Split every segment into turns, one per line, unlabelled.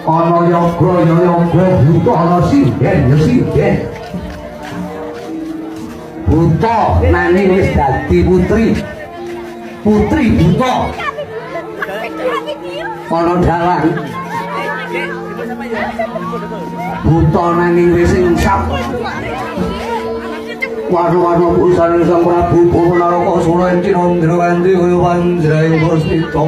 ana yoga ya yoga buta ana sinden ya sinden buta nanging wis dadi putri buta ana dalang buta nanging wis insap warna-warna busane Sang Prabu Bawanaraka Sura ing Cinandra kanthi kaya panjraing Puspita.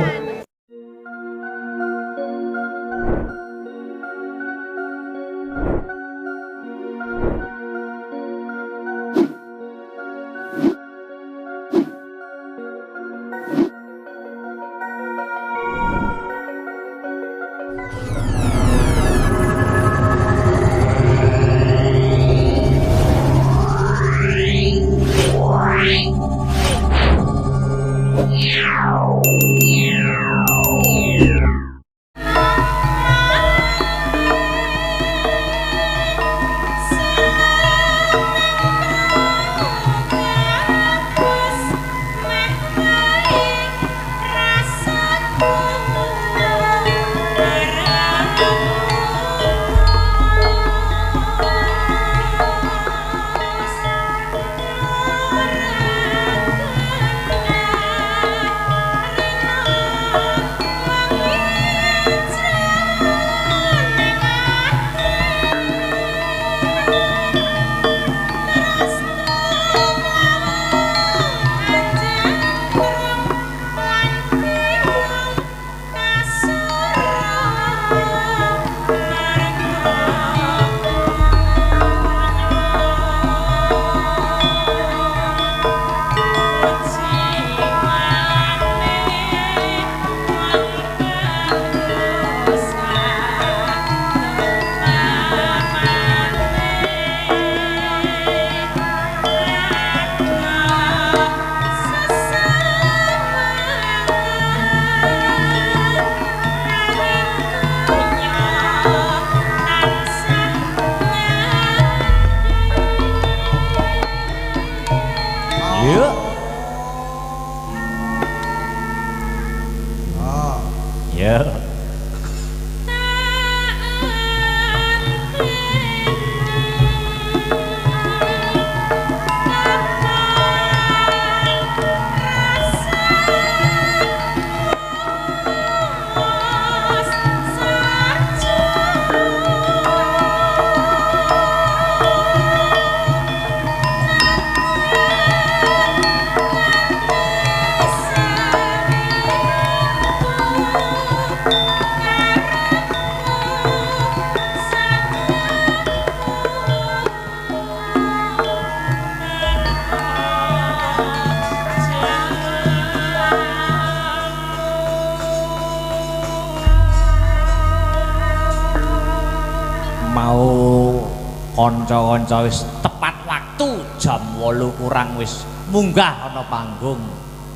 Kanca-kanca wis tepat waktu jam 8 kurang wis munggah ana panggung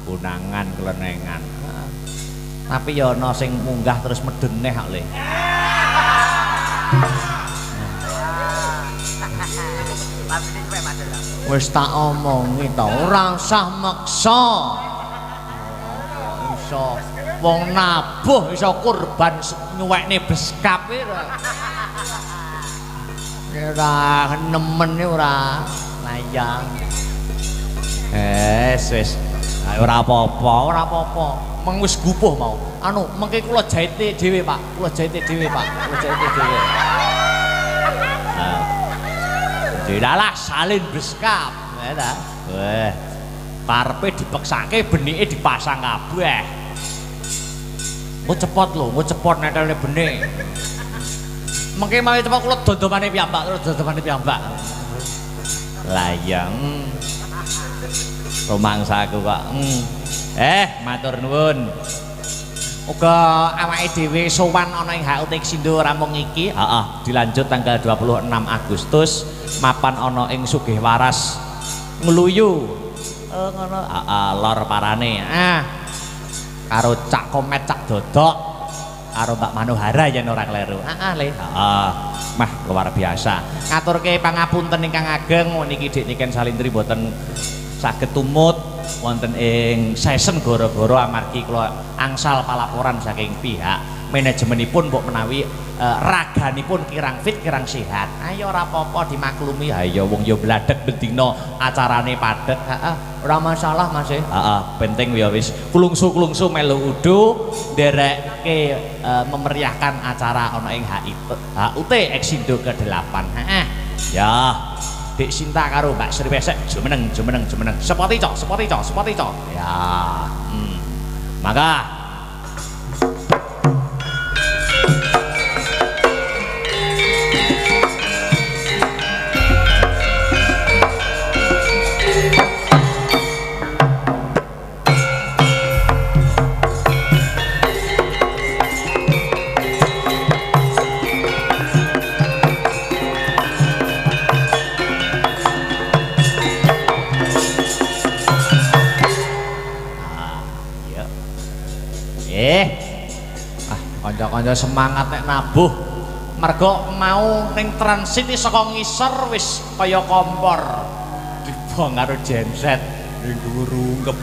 gunangan klenengan. Tapi ya ana sing munggah terus medun neh kok le. Wis tak omongi to, ora usah meksa. Iso wong nabuh iso kurban nyuwekne beskap ora. Ora nemen ora layang. Wis. Ora apa-apa. Meng wis gupuh mau. Anu, mengke kula jaite dhewe, Pak. Kula jaite dhewe. Dilalah salin beskap, ya ta. Weh. Karepe dipeksake benike dipasang kabeh. Engko cepot netelne benik. Mengke mawi cepet kula dondomane piyambak. Layang. Rumangsaku kok. Matur nuwun. Uga awake dhewe sowan ana ing HUT Xindo Rampung iki. Heeh, dilanjut tanggal 26 Agustus mapan ana ing Sugihwaras Ngluyu. Ngono. Heeh, lor parane. Karo Cak Komet Cak Dodok. Karo Mbak Manohara yen ora kleru. Le. Mah luar biasa. Ngaturke pangapunten ingkang ageng niki Dik Niken Salindri boten saged tumut wonten ing sesen gara-gara amargi kula angsal palaporan saking pihak manajemenipun mbok menawi raganipun kirang fit kirang sehat ayo ora apa-apa dimaklumi ayo wong yo bladeg bendina acarane padhet ora masalah Mas penting ya wis kulungsu melu udo nderekke memeriahkan acara ana ing HUT Eksindo ke-8 ya Dik Sinta karo Mbak Sri Wesek jumeneng sepoti cok ya maka kanca-kanca semangat nek nabuh mergo mau ning transit saka ngisor wis kaya kompor dibong karo genset ning dhuwur rungkep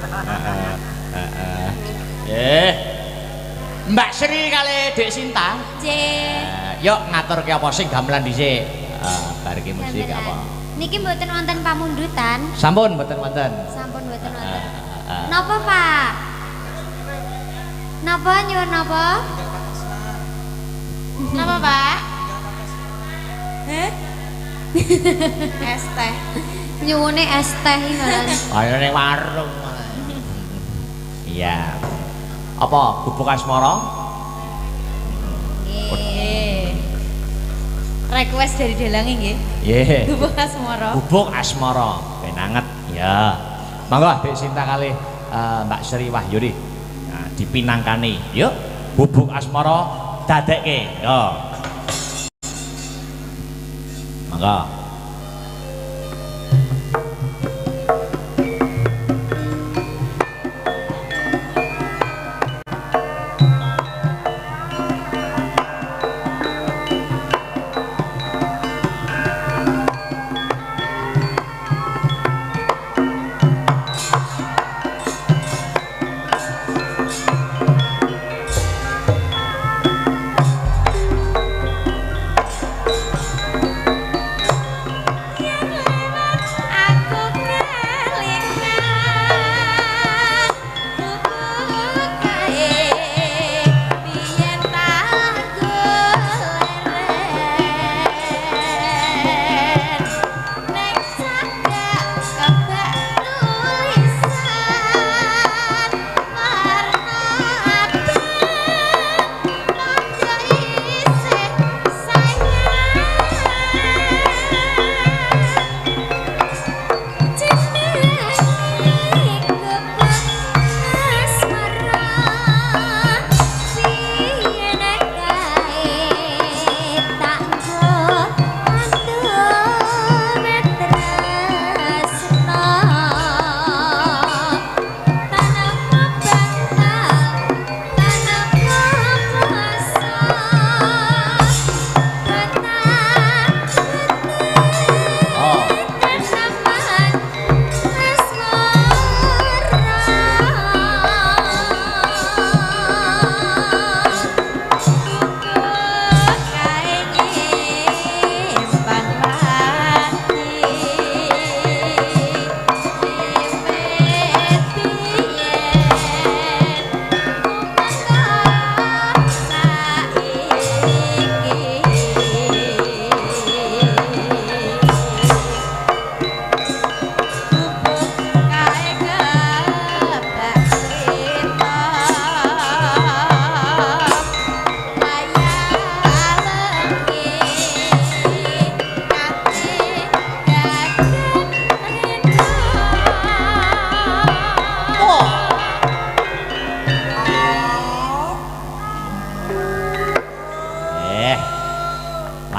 Mbak Sri kali Dik Sinta yuk ngaturke apa sing gamelan dhisik bar iki musik apa
niki mboten wonten pamundutan
sampun mboten wonten
napa Pak napa nyuwun napa napa Pak es teh nyuwune es teh
ayo ning warung iya apa bubuk asmara
nggih request dari Dalangi nggih
nggih
bubuk
asmara ben anget ya monggo Dik Sinta kalih Mbak Sri Wahyudi nah dipinangkani yuk bubuk asmara dadekke yo mangga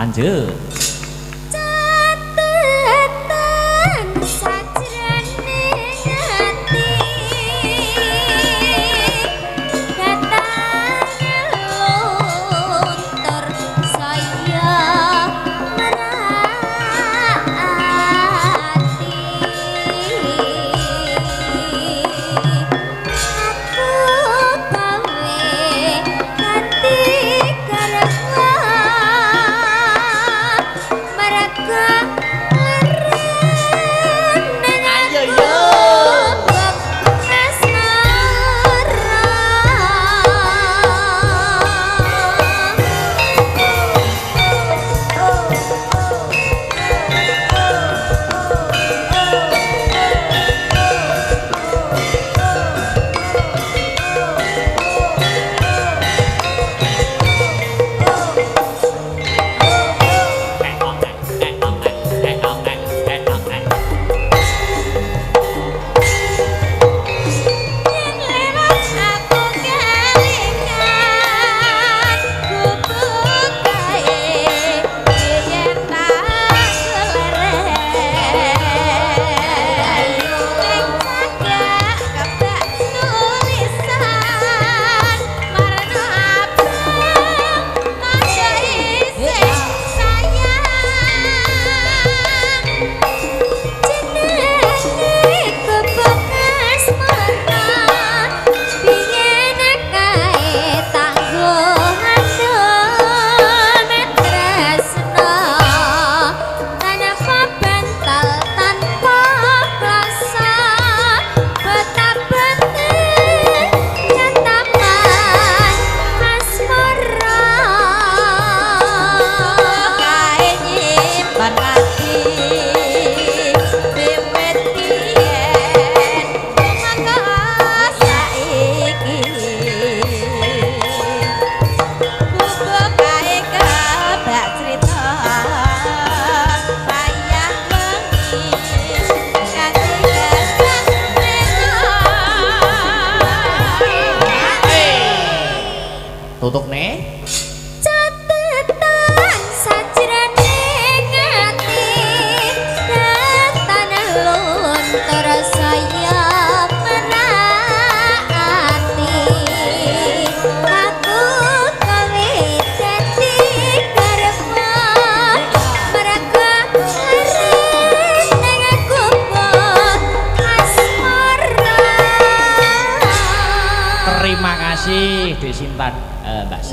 lanjut.
Hati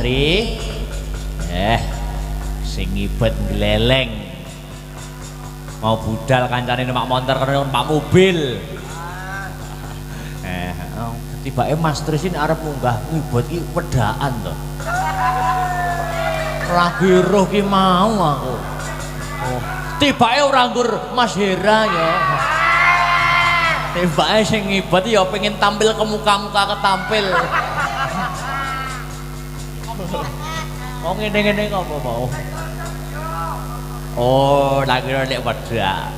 Li. Sing ngibet gleleng. Mau budal kancane numpak motor karo numpak mobil. Tibake Mas Tris ini arep munggah ngibet iki wedaan to. Lagi roh ki mau aku. Tibake ora nggur Mas Hera ya. Tibake sing ngibet ya pengen tampil ke muka-muka ketampil. Oh ngene-ngene kok apa mau? Oh, lagi nek wedak.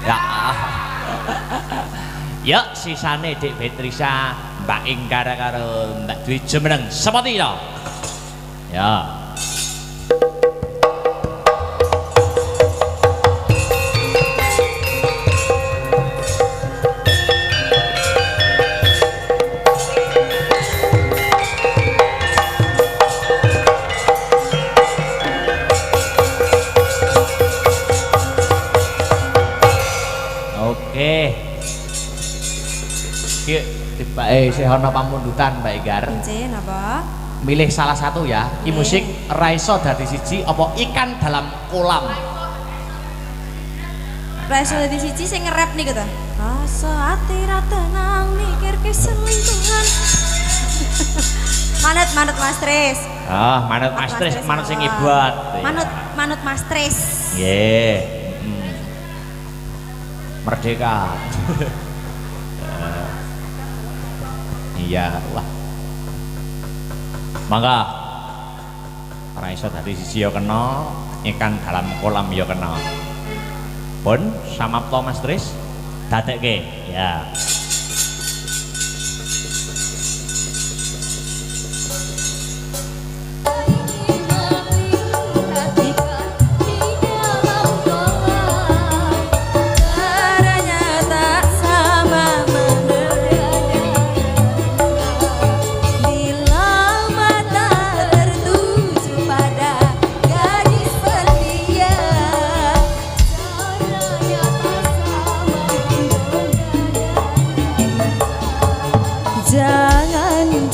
Ya. Ya sisane Dik Beatrice, Mbak Ingkar karo Mbak Dwi Jemeneng sepati to. Ya. Tibake isih ana pamundutan Mbak Inggar.
Nggih, napa?
Milih salah satu ya. Iki musik ra iso dadi siji apa ikan dalam kolam.
Ra iso dadi siji sing nge-rap niku to. Rasa ati ra tenang mikir keselingkuhan. Manut Mas Tris.
Manut Mas Tris, manut sing ibad.
Manut Mas Tris.
Nggih. Merdeka. Iya, wah. Mangga. Ora iso dadi siji ya kena, ikan dalam kolam ya kena. Pun samapta Mas Tris. Dadekke, ya.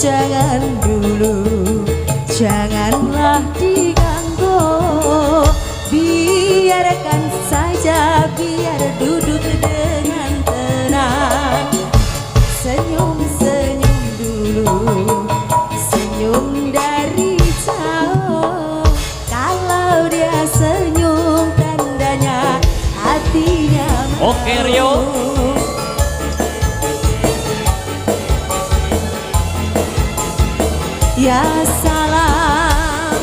Jangan dulu, janganlah diganggu, biarkan saja, biar duduk dengan tenang. Senyum-senyum dulu, senyum dari jauh. Kalau dia senyum tandanya hatinya mau.
Oke Rio.
Ya salam.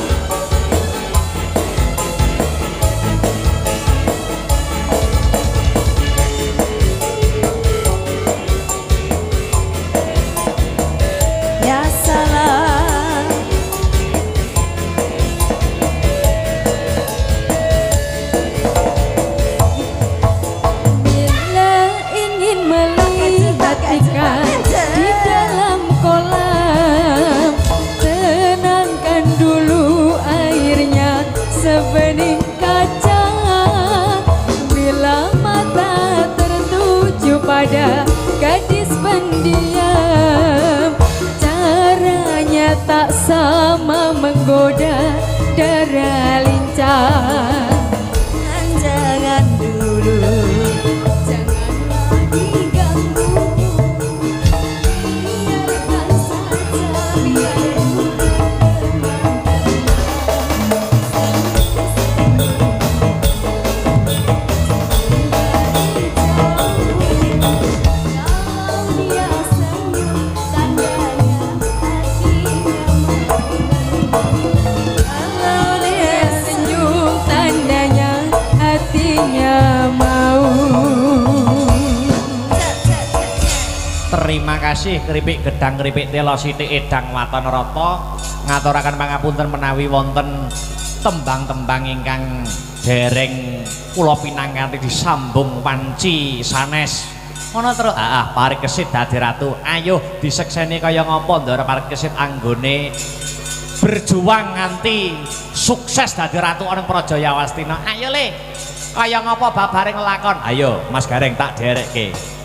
Ya salam. Bila ingin melihat ikan di dalam kolam, tenangkan dulu airnya sebening kaca. Bila mata tertuju pada gadis pendiam, caranya tak sama menggoda darah lincah. Jangan dulu, janganlah diganggu, biarkan saja, biar
Terima kasih keripik gedang keripik telo sithik edang waton rata ngaturaken pangapunten menawi wonten tembang-tembang ingkang dereng kula pinanganti disambung panci sanes ngono terus parikesit dadi ratu. Ayo disekseni kaya ngapa ndara parikesit anggone berjuang nganti sukses dadi ratu ana Prajaya Wastina. Ayo le kaya ngapa babare nglakon. Ayo Mas Gareng tak derekke.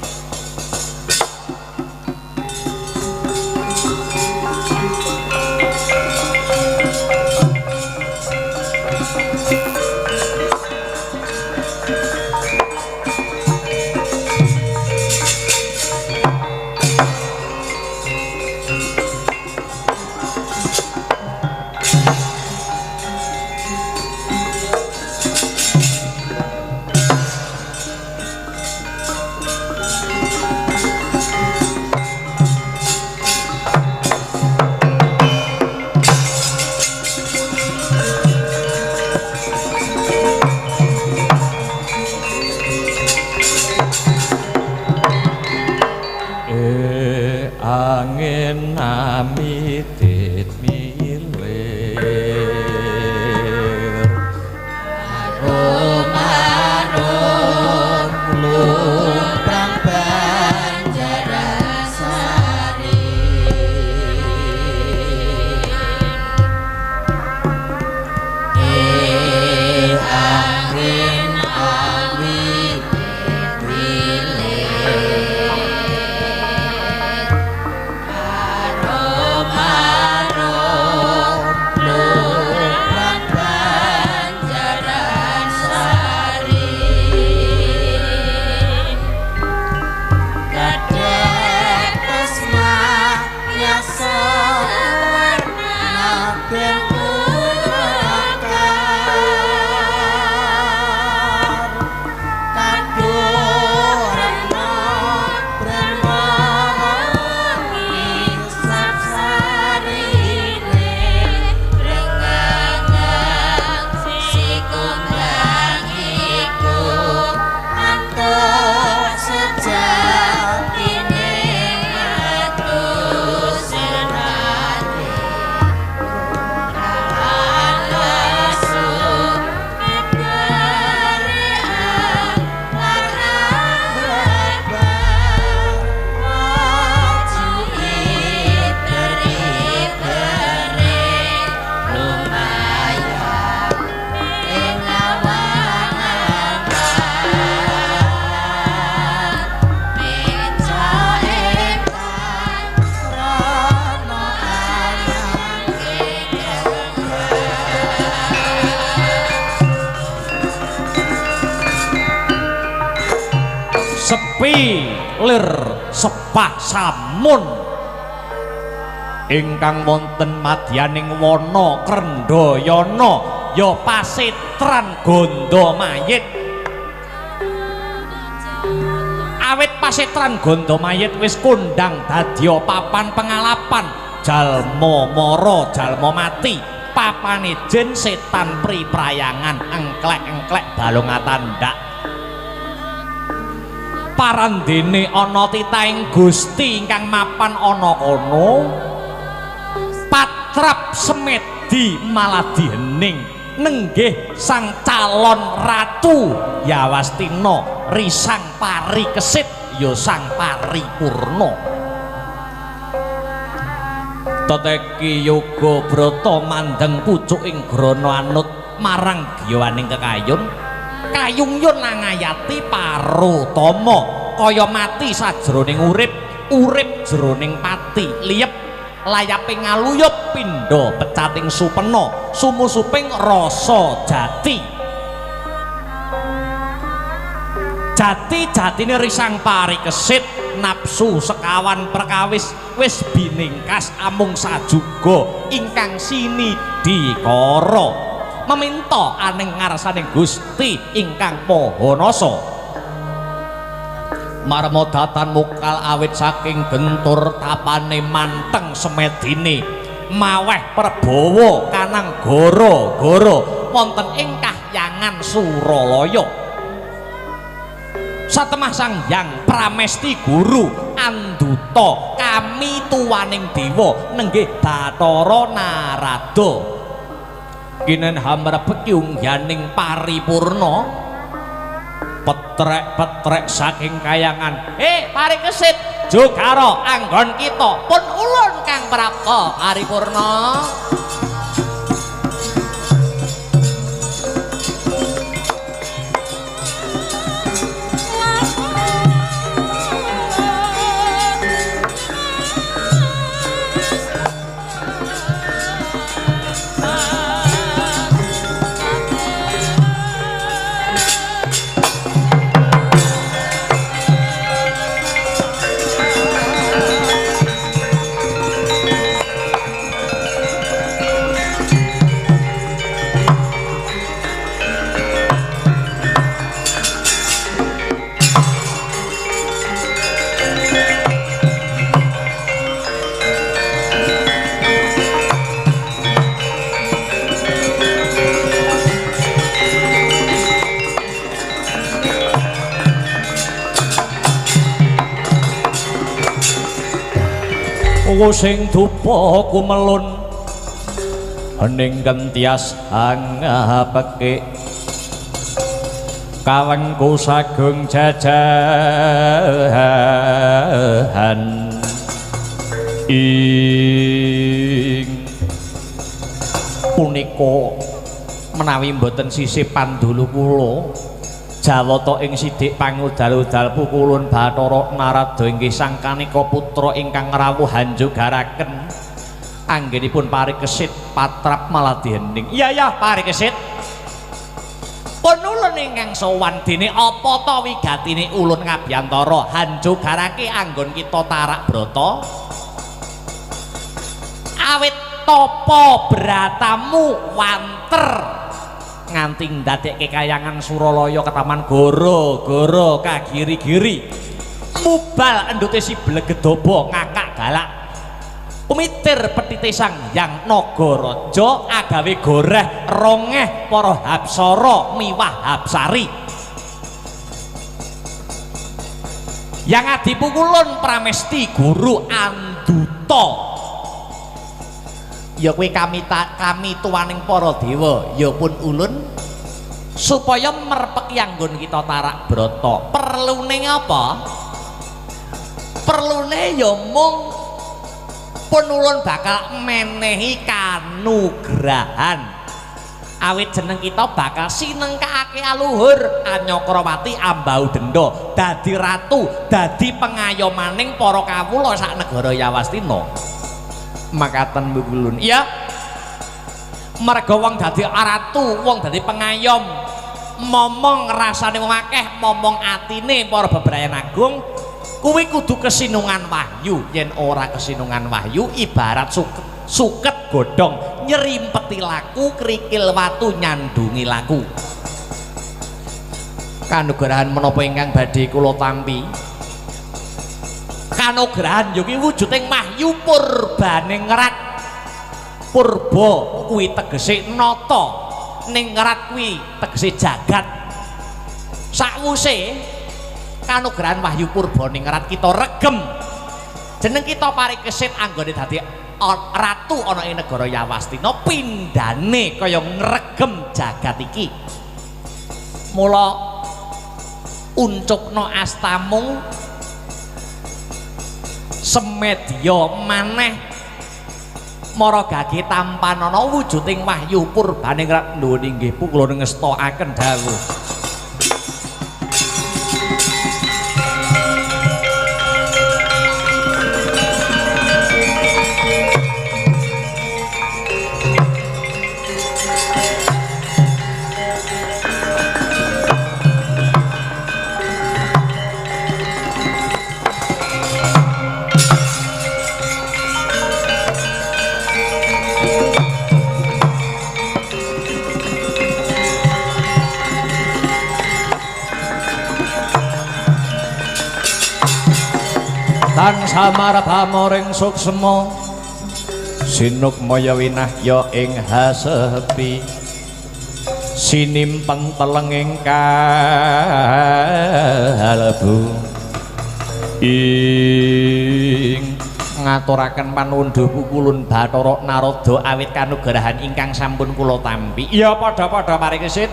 sepi lir sepah samun ingkang wonten madyaning wana Krendayana ya pasitran Ganda Mayit. Awit pasitran Ganda Mayit wis kondang dadya papan pengalapan jalma mara jalma mati, papane jin setan priprayangan engklek-engklek balung atandak. Parandene ana titaing Gusti ingkang mapan ana kono, patrap semedi maladi hening nenggih sang calon ratu Yawastina risang pari kesit ya sang paripurna. Teteki yoga brata mandeng pucuking grana anut marang giyawaning kekayun, kayungyun nangayati parutama kaya mati sajroning urip, urip jroning pati, liyep layape ngaluyup pindha pecating supena, sumusuping rasa jati. Jati-jatine risang pari kesit, nafsu sekawan perkawis wis biningkas amung sajuga ingkang sini dikara meminta aning ngarsaning Gusti ingkang Maha Nasa. Marmodatan mukal awit saking gentur tapane manteng semedine maweh Prabawa kanang gara-gara wonten ing kahyangan Suralaya. Satemah sang Hyang Pramesti Guru anduta kami tuwaning dewa nenggih Bathara Narada kinen hamrebeki ungganing paripurna petrek-petrek saking kayangan. Pari kesit Jogara anggon kita pun ulun Kang Prapta paripurna. Sing dupa kumelun hening gentias angapeke kawengku sagung jajahan ing punika menawi mboten sisih pandulu kula Jawata ing sidik pangudal-udal pukulun Bathara Narada inggih sang kanika putra ingkang rawuh hanjogaraken anggenipun parikesit patrap maladi hening. Iya parikesit pun ulun ingkang sowan dene apa ta wigatine ulun ngabiyantara hanjogarake anggon kita tarak brata awit topo bratamu wanter nganti ndadekke kayangan Suralaya ketaman goro-goro kagiri-giri mubal endute si Blegedaba ngakak galak umitir petite sang yang Nagaraja agawe goreh rongeh para Hapsara miwah Hapsari yang adipukulun pramesti guru Anduta ya kuwi kami tuwaning para dewa ya pun ulun supaya merpeki anggon kita tarak brata perlune apa perlune ya mung pun ulun bakal menehi kanugrahan awit jeneng kita bakal sinengkake aluhur Anyakrawati Ambau Denda dadi ratu dadi pengayomaning para kawula sak negara Yawastina makaten mbulun iya merga wong dadi ratu wong dadi pengayom momong rasane wong akeh momong atine para bebrayan agung kuwi kudu kesinungan wahyu yen ora kesinungan wahyu ibarat suket godhong nyerimpeti laku krikil watu nyandungi laku kanugrahan menapa ingkang badhe kula tampi kanugrahan yo ki wujuding mahyu purbane ngrat purba kuwi tegese nata ning ngrat kuwi tegese jagat sakwuse kanugrahan wahyu purbane ngrat kita regem jeneng kita parikesit anggone dadi ratu ana ing negara Yawastina pindhane kaya ngregem jagat iki mula uncukna astamu semedya maneh maragake tampanana wujuding wahyu purbane nuwun inggih kula ngestakaken dawuh tan samar pamoring suksema sinuk maya winah ya ing hasepi sinimpeng telenging kalbu ing ngaturaken panuwun pukulun Bathara Narada awit kanugrahan ingkang sampun kula tampi ya padha-padha parikesit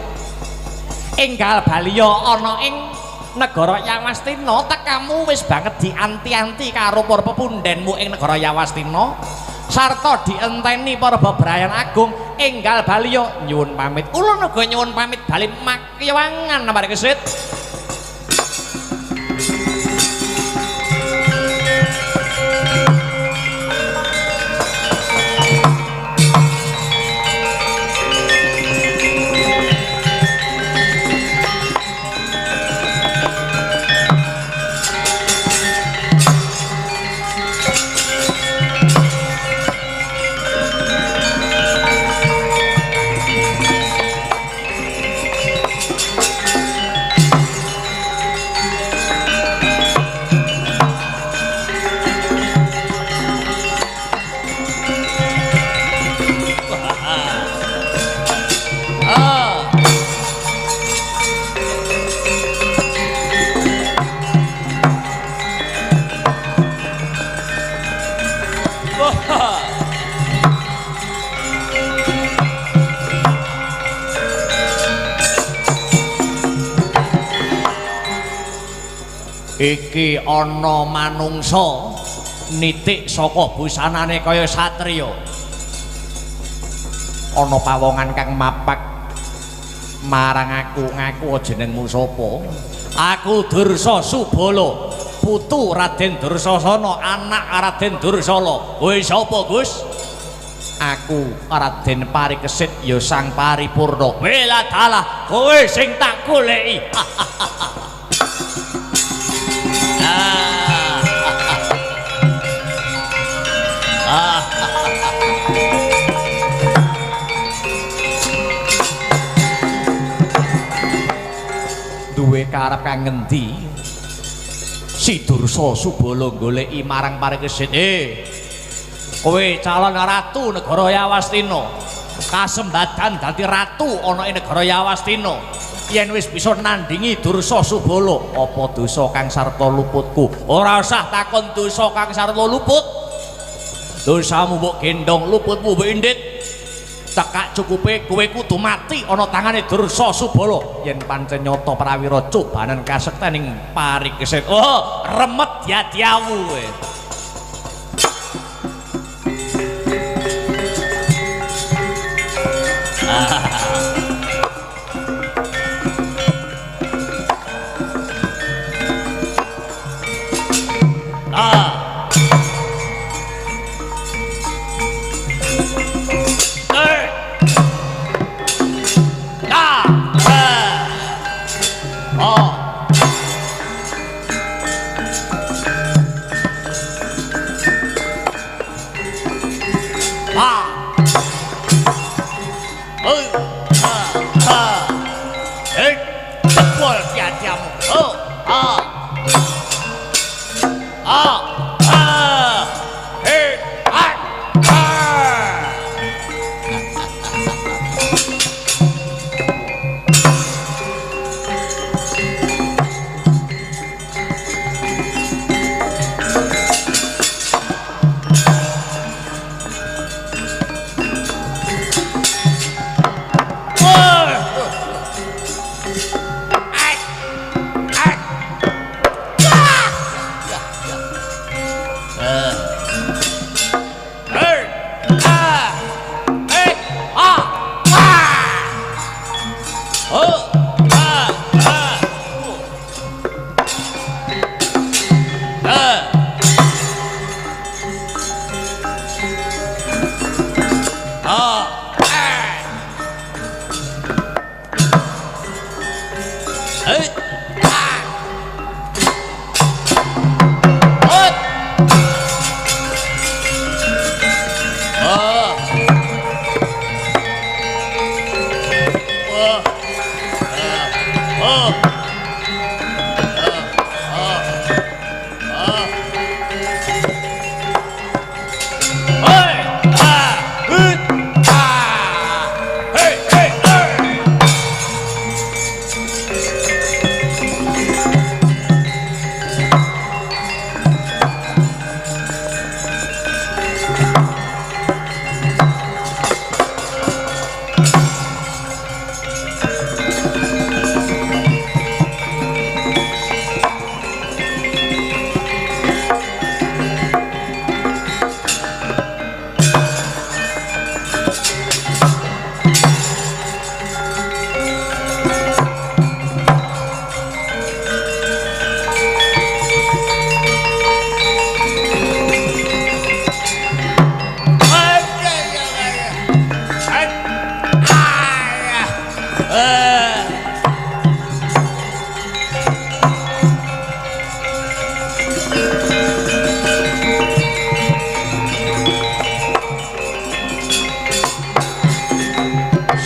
enggal baliya ana ing negara Yawastina tekamu wis banget dianti-anti karo para pepundhenmu ing negara Yawastina sarta dienteni para bebrayan agung enggal baliya nyuwun pamit ulun uga nyuwun pamit bali makyawangan parikesit iki ana manungsa nitik saka busanane kaya satriya ana pawongan kang mapak marang aku ngaku jenengmu sapa aku Dursa Subala putu Raden Dursasana anak Raden Dursala kowe sapa Gus aku Raden Parikesit ya sang paripurna bela dalah kowe sing tak goleki arep kang ngendi? Si Dursa Subala goleki marang Parikesit. Kowe calon ratu negara Yawastina. Kasembadan dadi ratu ana ing negara Yawastina. Yen wis bisa nandingi Dursa Subala, apa dosa kang sarta luputku? Ora usah takon dosa kang sarta luput. Dosamu mbok gendong, luputmu mbok indit. Cekak cukupe kowe kudu mati ana tangane Dursa Subala yen pancen nyata prawira cobanan kasektening Parikesit. Oh, remet diadiawu kowe.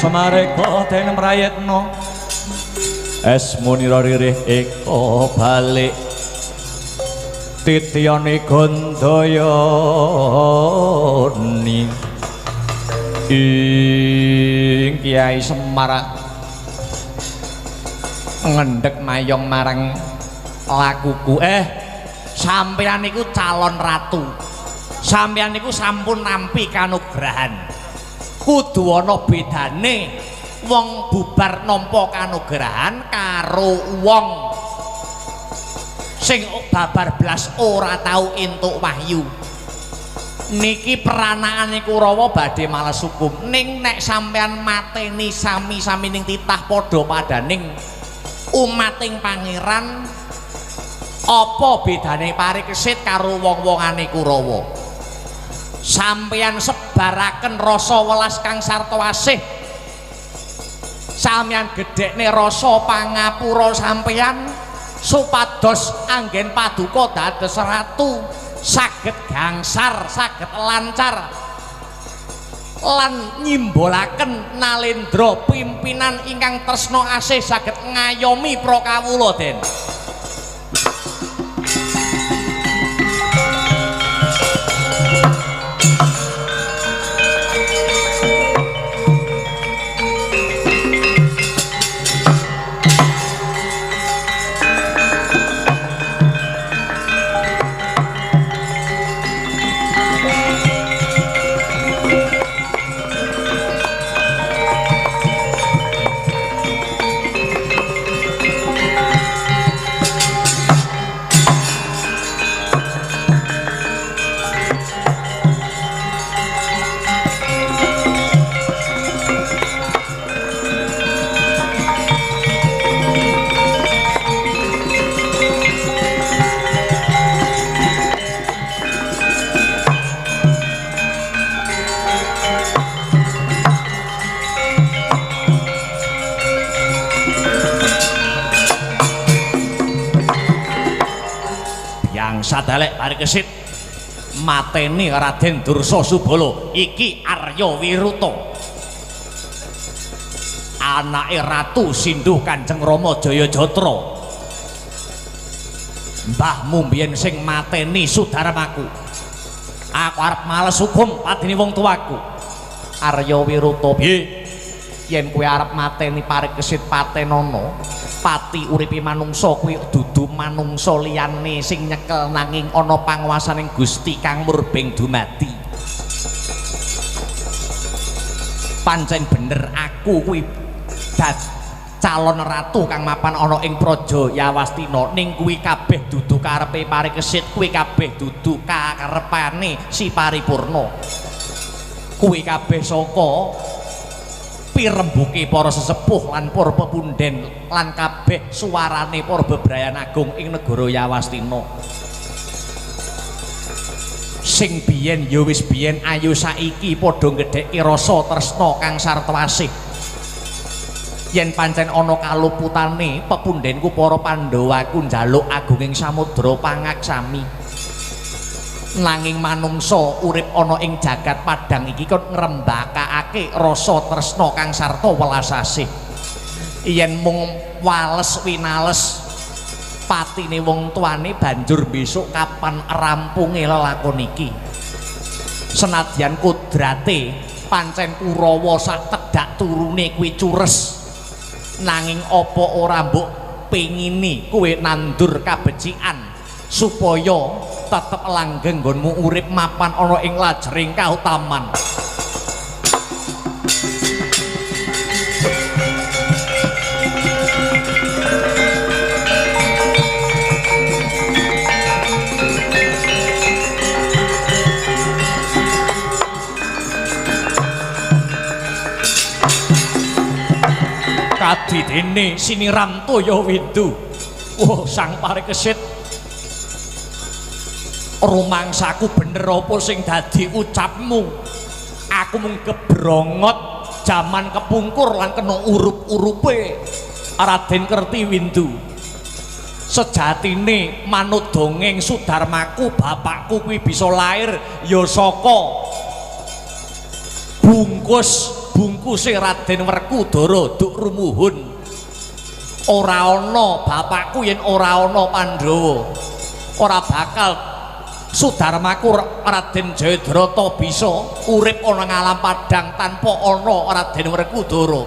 Samareka den mrayetna esmunira ririh eka balik tityane Gandayani ing Kyai Semar ngendhek mayong marang lakuku. Sampeyan niku calon ratu, sampeyan niku sampun nampi kanugrahan. Kudu ana bedane wong bubar nampa kanugrahan karo wong sing babar blas ora tau entuk wahyu. Niki peranakane Kurawa badhe males hukum. Ning nek sampean mateni sami-sami ning titah padha padaning umating pangeran, apa bedane Parikesit karo wong-wongane Kurawa? Sampeyan sebaraken rasa welas kang sarta asih, sampeyan gedhekne rasa pangapura sampeyan supados anggen paduka dados ratu saged gangsar saged lancar lan nyimbolaken Nalendra pimpinan ingkang tresna asih saged ngayomi prakawula Den. Sadalek parikesit mateni Raden Dursasubala iki Arya Wiruta anake Ratu Sinduh Kanjeng Rama Jayajatra. Mbahmu mbiyen sing mateni Sudarmaku, aku arep males hukum padine wong tuaku. Arya Wiruta piye yen kowe arep mateni Parikesit Patenana, pati uripe manungsa kuwi dudu manungsa liyane sing nyekel nanging ana panguwasaning Gusti kang murbeng dumadi. Pancen bener aku kuwi calon ratu kang mapan ana ing Praja Yawastina, ning kuwi kabeh dudu karepe Parikesit, kuwi kabeh dudu karepane si paripurna. Kuwi kabeh saka pirembuke para sesepuh lan para pepunden lan kabeh suarane para bebrayan agung ing negara Yawastina. Sing biyen ya wis biyen ayo saiki padha gedheki rasa tresna kang sartwasih. Yen pancen ana kaluputane pepundenku para Pandhawaku njaluk agunging samudra pangaksami. Nanging manungsa urip ana ing jagat padang iki kon ngrembakake rasa tresna kang sarta welas asih. Yen mung wales winales patine wong tuane banjur besok kapan rampunge lelakon iki. Senadyan kodrate pancen Kurawa sak tedhak turune kuwi cures, nanging apa ora mbok pengini kowe nandur kabecikan supaya tetep langgeng nggonmu urip mapan ana ing lajering kautaman. Kadidene siniram toya windu. Oh sang Parikesit, rumangsaku bener apa sing dadi ucapmu? Aku mung gebrongot jaman kepungkur lan kena urup-urupe. Raden Kerti Windu, sejatine manut dongeng Sudarmaku bapakku kuwi bisa lair ya saka bungkuse Raden Werkudara duk rumuhun. Ora ana bapakku yen ora ana Pandhawa, ora bakal Sudarmaku Raden Jayadrata bisa urip ana ngalam padang tanpa ana Raden Werkudara.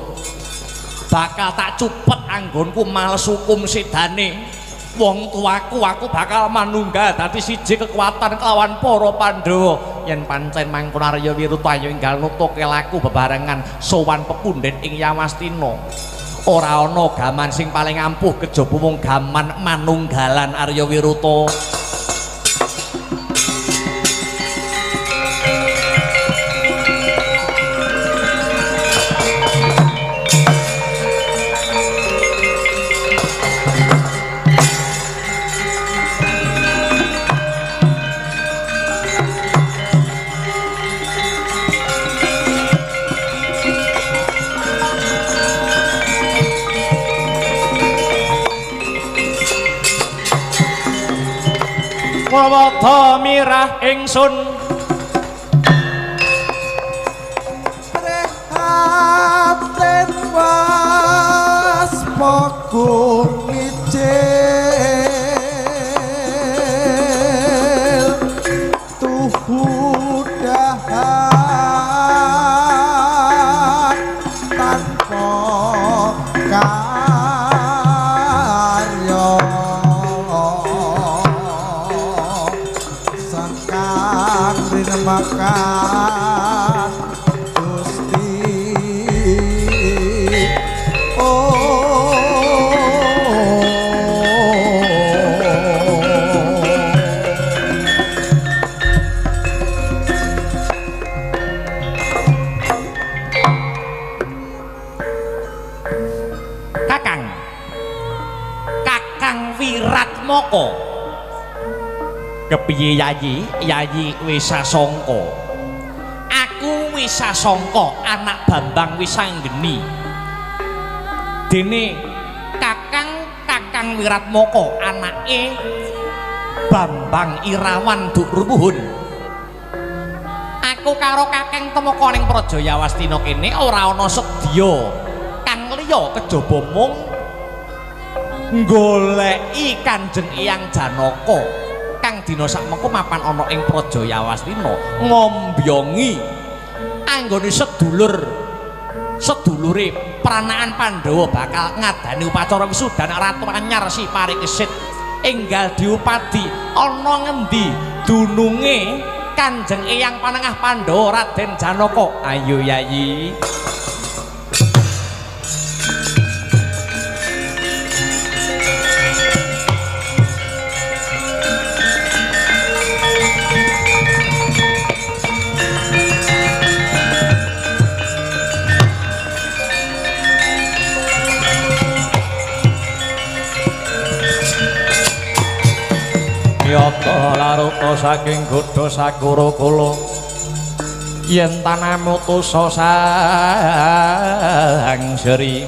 Bakal tak cupet anggonku males hukum sedane wong tuaku, aku bakal manunggal dadi siji kekuatan kelawan para Pandhawa. Yen pancen mangkon Arya Wiruta ayo enggal nutuke laku bebarengan sowan pepunden ing Yawastina. Ora ana gaman sing paling ampuh kejaba mung gaman manunggalan Arya Wiruta. Wawata mirah ingsun
aku ngicil tuhu dahan tanpa karya sekang rinemakan Gusti
Kakang Wiratmoko kepiye Yayi? Yayi wis sasangka aku wis sasangka anak Bambang Wisanggeni dene Kakang Wiratmoko anake Bambang Irawan Durmuhun. Aku karo Kakang Temaka ning Prajayawastina kene ora ana sedya kang liya kejaba mung goleki Kanjeng Eyang Janaka kang dina sakmengko mapan ana ing Prajayawastina ngombyongi anggone sedulure pranakan Pandhawa bakal ngadani upacara wisudan Ratu Anyar Si Parikesit enggal diupadi ana ngendi dununge Kanjeng Eyang Panengah Pandhawa Raden Janaka. Ayo Yayi. Yata laruta saking godha sakura kula yen tanah mutusa sang seri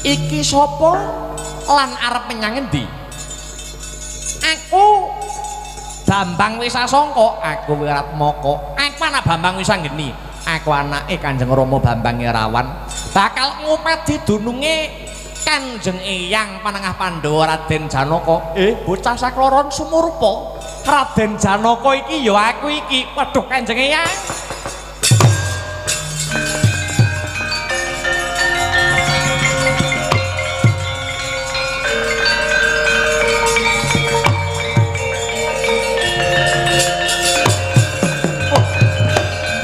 iki sapa lan arep menyang endi? Aku Bambang Wisasangka, aku Wiratmaka, aku anak Bambang Wisanggeni, aku anake Kanjeng Rama Bambang Irawan bakal ngupadi dununge Kanjeng Eyang Panengah Pandhawa Raden Janaka. Bocah sakloron sumurupa Raden Janaka iki ya aku iki. Waduh Kanjeng Eyang.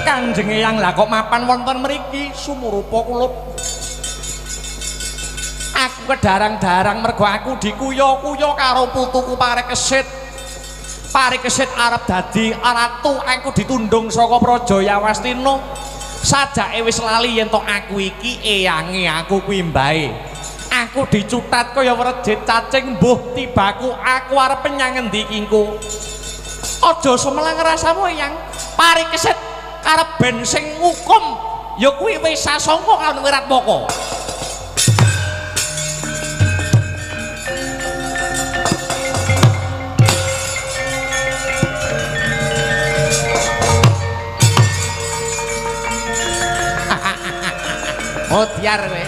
Kanjeng Eyang lah kok mapan wonten mriki sumurupa kula. Aku kedarang-darang mergo aku dikuyo-kuyo karo putuku Parikesit. Parikesit arep dadi ratu, aku ditundung saka Prajayawastina. Sajake wis lali yen to aku iki eyange aku kuwi mbae. Aku dicutat kaya wrejit cacing mbuh tibaku aku arep menyang endi kingku. Aja semelang rasamu Eyang. Parikesit karep ben sing ngukum ya kuwi wis sasangka karo Wiratmaka. Mutiar kowe.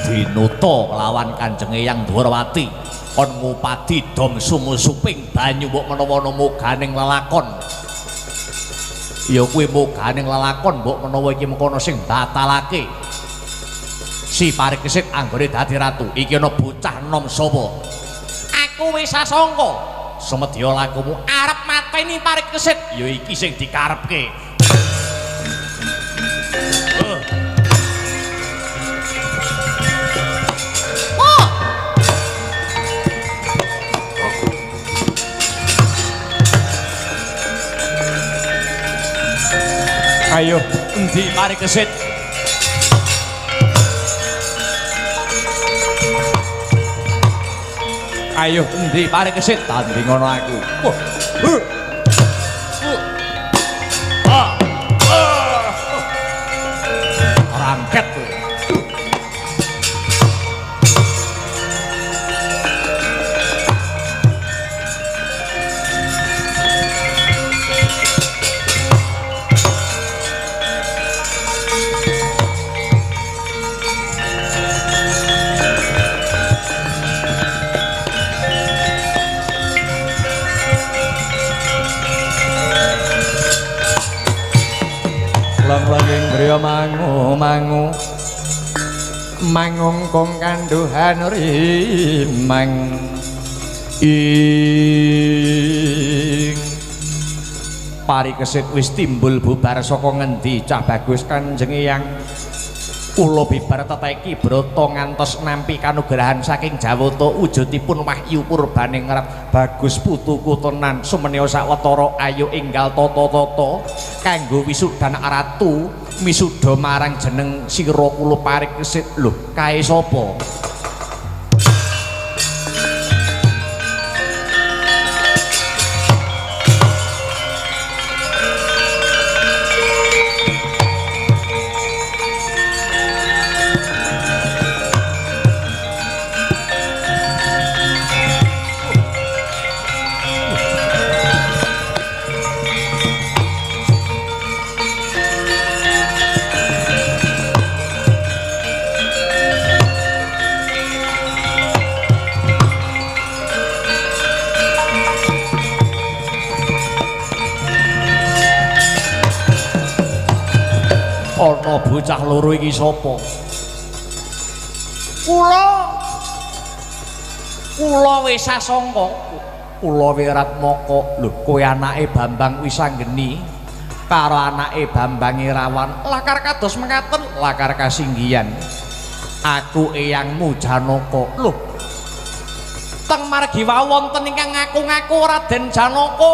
Dinuta lawan Kanjeng Eyang Dwarawati kon ngupadi dom sumusuping banyu mbok menawa moganing lelakon ya kuwi moganing lelakon mbok menawa iki mengkono sing batalake Si Parikesit anggone dadi ratu. Iki ana bocah nom sapa? Aku wis sasangka semedya lakumu arep mateni Parikesit ya iki sing dikarepke. Ayo, endi Parikesit? Ayo, endi Parikesit? Tanding ngono aku. mangu mangungkung kanduhan rimang ing parikesit wis timbul bubar saka ngendi Cah Bagus Kanjeng Eyang kula bibar teteki brata ngantos nampi kanugrahan saking Jawata wujudipun wahyu purbaning ngarep bagus putuku tenan sumeneo sawetara ayu enggal tata-tata kanggo wisudan ratu misuda marang jeneng sira kula parikesit lho kae sapa ana bocah loro iki sapa kula wis sasangka kula Wiratmaka lho kowe anake Bambang Wisanggeni karo anake Bambang Irawan lakar kados mekaten lakar kasinggihan aku eyangmu Janaka lho teng margi wonten ingkang ngaku-ngaku Raden Janaka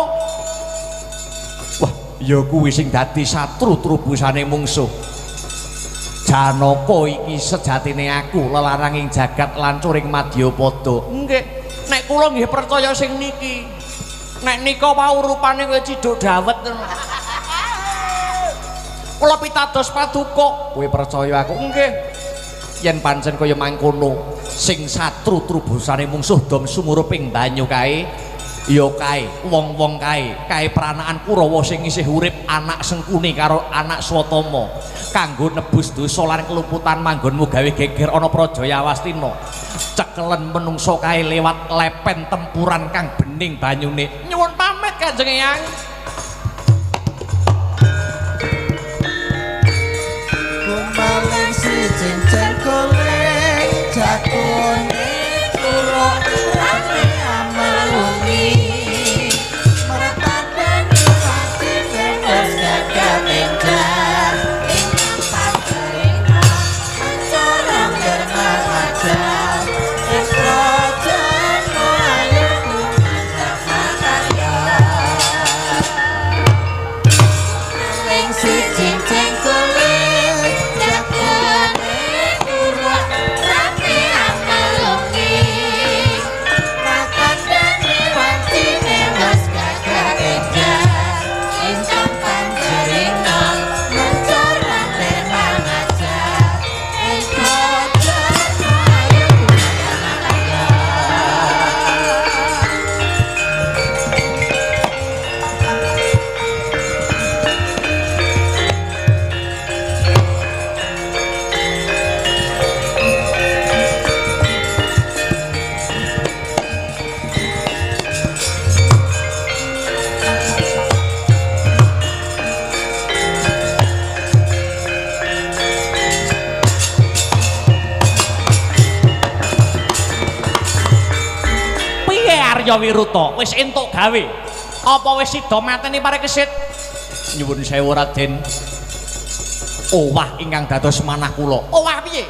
wah ya kuwi sing dadi satru trubusane mungsuh Janaka iki sejatine aku lelaranging jagat lancuring Madyapada nggih nek kula nggih percaya sing niki nek nika wau rupane kowe ciduk dawet kula pitados paduka kowe percaya aku nggih yen pancen kaya mangkono sing satru trubusane mungsuh dom sumuruping banyu kae ya kae wong-wong kae peranaan Kurawa sing isih urip anak Sengkuni karo anak Swatama kanggo nebus dosa lan kelumputan manggonmu gawe geger ana Prajayawastina cekelen menungso kae lewat lepen tempuran kang bening banyune nyuwun pamit Kanjeng Eyang
kumaling si cincin kuling jakune kula rame amalungi meretakan pasti bebas gagah menjar ingkang pancerina mencorong dermawajar esrojan moayu tumandak makarya kumaling si cincin kuling jakune kula rame amalungi rakandane wancine mas gagah enjar ingkang pancerina mencorong dermawajar esrojan moayu
piye Arya Wiruta wis entuk gawe apa wis sida mateni parikesit nyuwun sewu Raden owah ingkang dados manah kula owah piye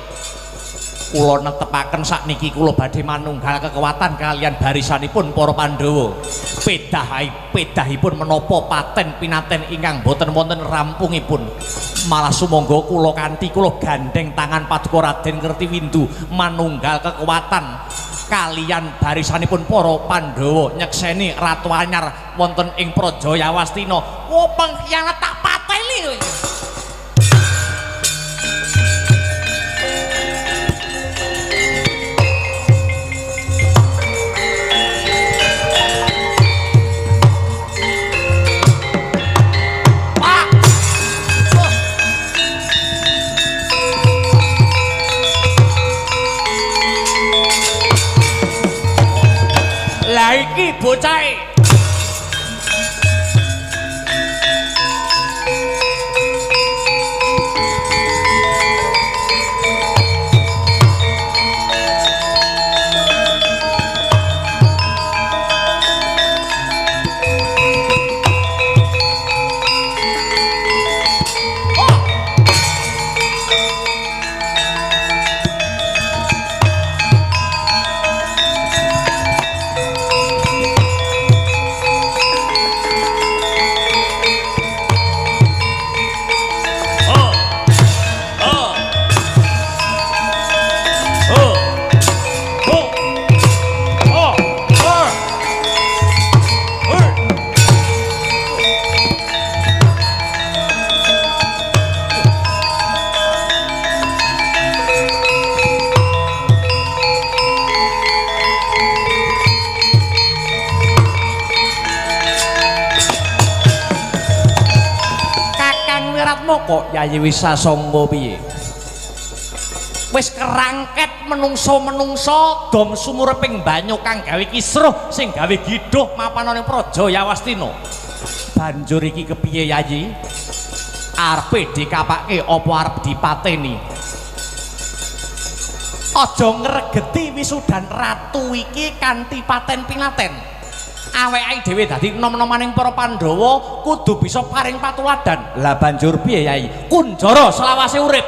kula netepaken sakniki kula badhe manunggal kekuatan kalian barisanipun para Pandhawa pedahipun menapa paten pinaten ingkang boten wonten rampungipun malah sumangga kula kanthi kula gandeng tangan paduka Raden Kertiwindu manunggal kekuatan kalian barisanipun para Pandhawa nyekseni Ratu Anyar wonten ing Prajayawastina wo pengkhianat tak pateli kowe lah iki bocahe awakmu kok Yayi wis sasangka piye? Wis kerangket menungso-menungso dom sumureping banyu kang gawe kisruh sing gawe gidhuh mapan ning Praja Yawastina. Banjur iki kepiye Yayi? Arepe dikapake apa arep dipateni? Aja ngregeti wisudan ratu iki kanthi paten pinaten. Awake dhewe dadi nom-nomaning para Pandhawa kudu bisa paring patuladan. Lah banjur piye Yai? Kunjara selawase urip.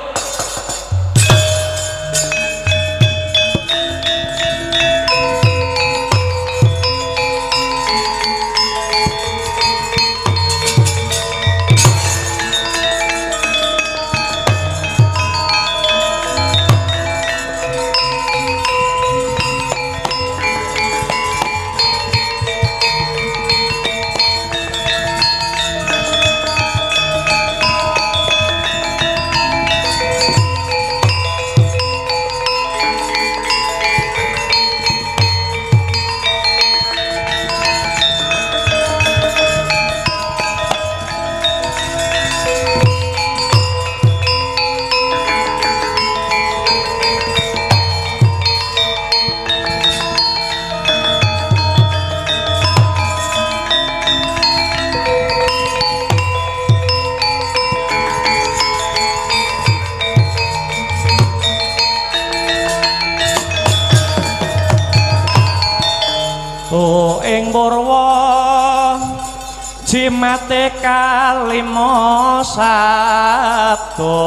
Jimate kalimo sato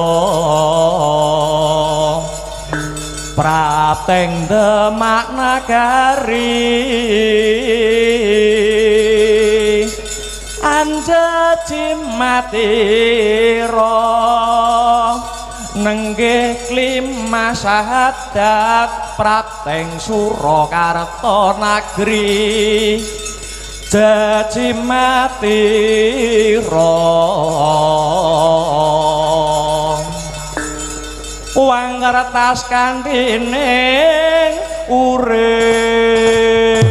prateng Demak Nagari anja jimatira nenggih klima sahadat prateng Surakarta Nagri Jaji matira wang kertas kantining urip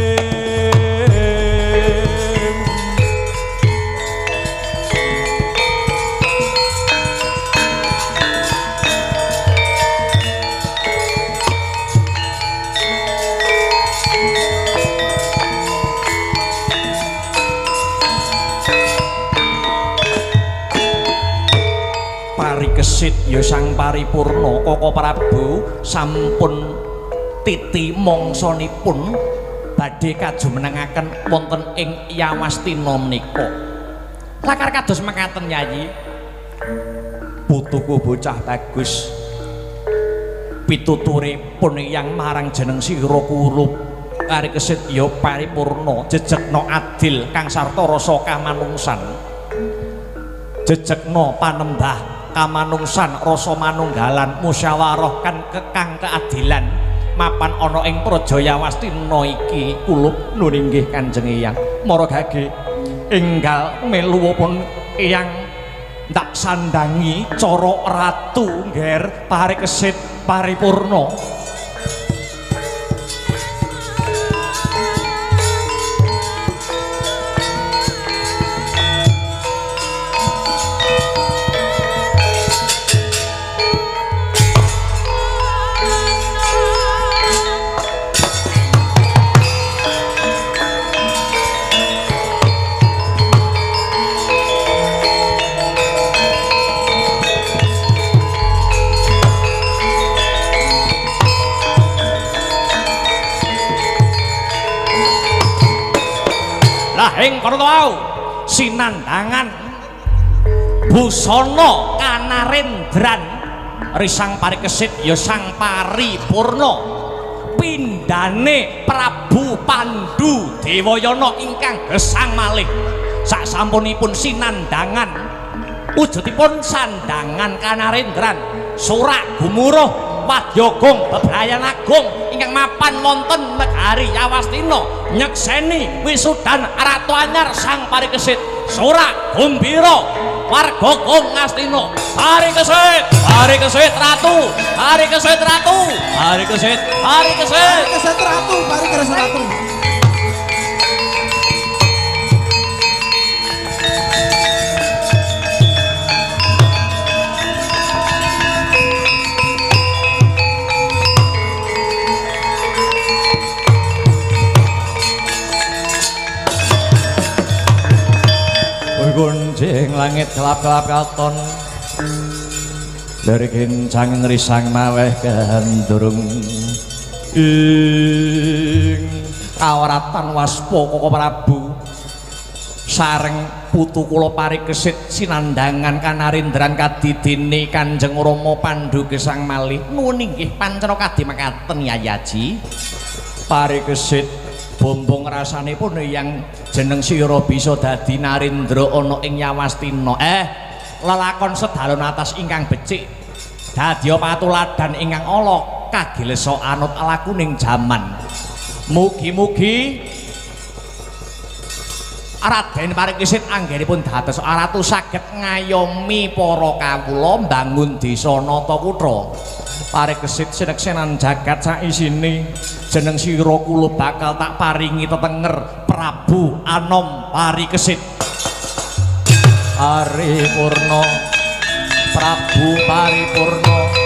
Kesit ya sang paripurna Koko Prabu sampun titi mangsanipun badhe kajumenengaken wonten ing Yawastina menika. Lakar kados mekaten Yayi. Putuku bocah bagus. Pituturipun yang marang jeneng sira kurup kari kesit ya paripurna jejegna adil kang sarta rasa kamanungsan. Jejegna panembah kamanungsan rasa manunggalan musyawarah kan kekang keadilan mapan ana ing Praja Yawastina iki kulup nun inggih Kanjeng Eyang Maragage enggal meluwupun Eyang ndak sandangi cara ratu ngger parikesit paripurna. Ing kono wau sinandangan busana kanarendran risang parikesit ya sang paripurna pindhane Prabu Pandu Dewayana ingkang gesang malih sak sampunipun sinandangan wujudipun sandangan kanarendran surak gumuruh wadyagong bebrayan agung ingkang mapan wonten negari Yawastina nyekseni wisudan Ratu Anyar sang parikesit surak gumbira warga Gong Ngastina parikesit ratu parikesit ratu parikesit
ratu parikesit ratu.
gunjing langit gelap-gelap katon dari kincang risang maweh gandurung ing kawratan waspa Koko Prabu sareng putu kula parikesit sinandangan kanarindran kadidene Kanjeng Rama Pandhu Gesang Malih nuwun inggih pancen kadhi mekaten Yayaji parikesit bombong rasanipun yang jeneng sira bisa dadi narindra ana ing Yawastina lelakon sedalon atas ingkang becik dadya patuladan ingkang ala kagilesa anut lakuning jaman mugi-mugi Raden Parikesit anggenipun dados ratu saged ngayomi para kawula mbangun desa Nataputra. Parikesit sineksenan jagat saisine jeneng sira kula bakal tak paringi tetenger Prabu Anom Parikesit. Paripurna Prabu Paripurna